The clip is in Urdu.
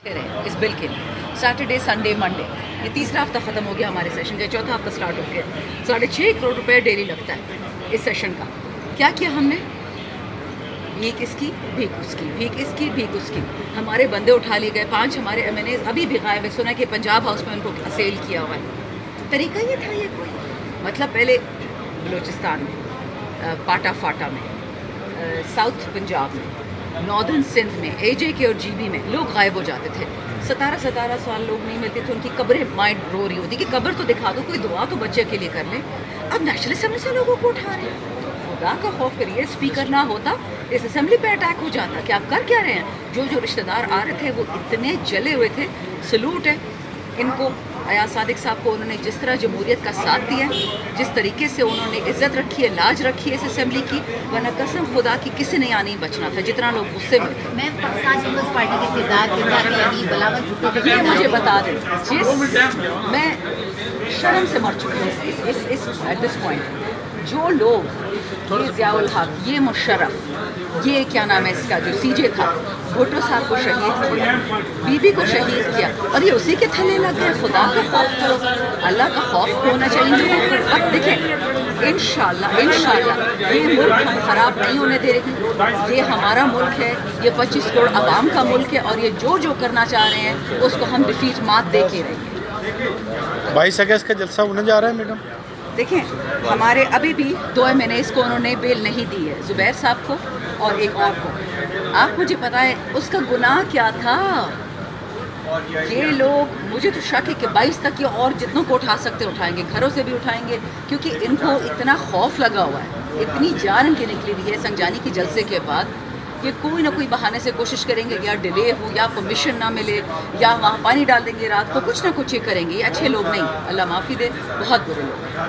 اس بل کے لیے سیٹرڈے سنڈے منڈے یہ تیسرا ہفتہ ختم ہو گیا ہمارے سیشن کا، چوتھا ہفتہ سٹارٹ ہو گیا. 6.5 کروڑ روپے ڈیلی لگتا ہے اس سیشن کا. کیا ہم نے بھیک اس کی بھیک اس کی بھیک اس کی بھیک اس کی. ہمارے بندے اٹھا لیے گئے. 5 ہمارے ایم این اے ابھی بھی غائب ہے. سنا کہ پنجاب ہاؤس میں ان کو سیل کیا ہوا ہے. طریقہ یہ تھا، یہ کوئی مطلب پہلے بلوچستان میں، پاٹا فاٹا میں، ساؤتھ پنجاب میں، ناردرن سندھ میں، اے جے کے اور جی بی میں لوگ غائب ہو جاتے تھے. 17 سال لوگ نہیں ملتے تھے. ان کی قبریں مائنڈ رو رہی ہوتی کہ قبر تو دکھا دو، کوئی دعا تو بچے کے لیے کر لیں. اب نیشنل اسمبلی سے لوگوں کو اٹھا رہے ہیں. خدا کا خوف کریے. اسپیکر نہ ہوتا اس اسمبلی پہ اٹیک ہو جاتا کہ آپ کر کیا رہے ہیں. جو رشتہ دار آ رہے تھے وہ اتنے جلے ہوئے تھے. سلوٹ ہے ان کو، ایاز صادق صاحب کو. انہوں نے جس طرح جمہوریت کا ساتھ دیا ہے، جس طریقے سے انہوں نے عزت رکھی ہے، لاج رکھی ہے اس اسمبلی کی، ورنہ قسم خدا کی کسی نے یہاں نہیں بچنا تھا جتنا لوگ غصے میں تھے. میں پاکستان پیپلز پارٹی کے اقتدار کے جاتی علی بلاول بھٹو کے یہ مجھے بتا دیں، میں شرم سے مر چکی ہوں ایٹ دس پوائنٹ. جو لوگ یہ ضیاء الحق، یہ مشرف، یہ کیا نام ہے اس کا جو سی جے تھا، بھٹو صاحب کو شہید کیا، بی بی کو شہید کیا، اور یہ اسی کے تھلے لگ گئے. خدا کا خوف کرو، اللہ کا خوف ہونا چاہیے. اب دیکھیں انشاءاللہ یہ ملک ہم خراب نہیں ہونے دے رہے. یہ ہمارا ملک ہے، یہ 25 کروڑ عوام کا ملک ہے، اور یہ جو کرنا چاہ رہے ہیں اس کو ہم ڈیفیٹ مات دے کے رہیں گے. 22 اگست کا جلسہ ہونے جا رہا ہے میڈم. دیکھیں ہمارے ابھی بھی 2 ایم این ایز کو انہوں نے بیل نہیں دی ہے، زبیر صاحب کو اور ایک اور کو. آپ مجھے پتا ہے اس کا گناہ کیا تھا. یہ لوگ، مجھے تو شک ہے کہ 22 تک یہ اور جتنوں کو اٹھا سکتے اٹھائیں گے، گھروں سے بھی اٹھائیں گے، کیونکہ ان کو اتنا خوف لگا ہوا ہے، اتنی جان ان کی نکلی ہوئی ہے سنجانی کے جلسے کے بعد. یہ کوئی نہ کوئی بہانے سے کوشش کریں گے، یا ڈیلے ہو، یا پرمیشن نہ ملے، یا وہاں پانی ڈال دیں گے رات کو، کچھ نہ کچھ یہ کریں گے. یہ اچھے لوگ نہیں، اللہ معافی دے، بہت برے لوگ ہیں.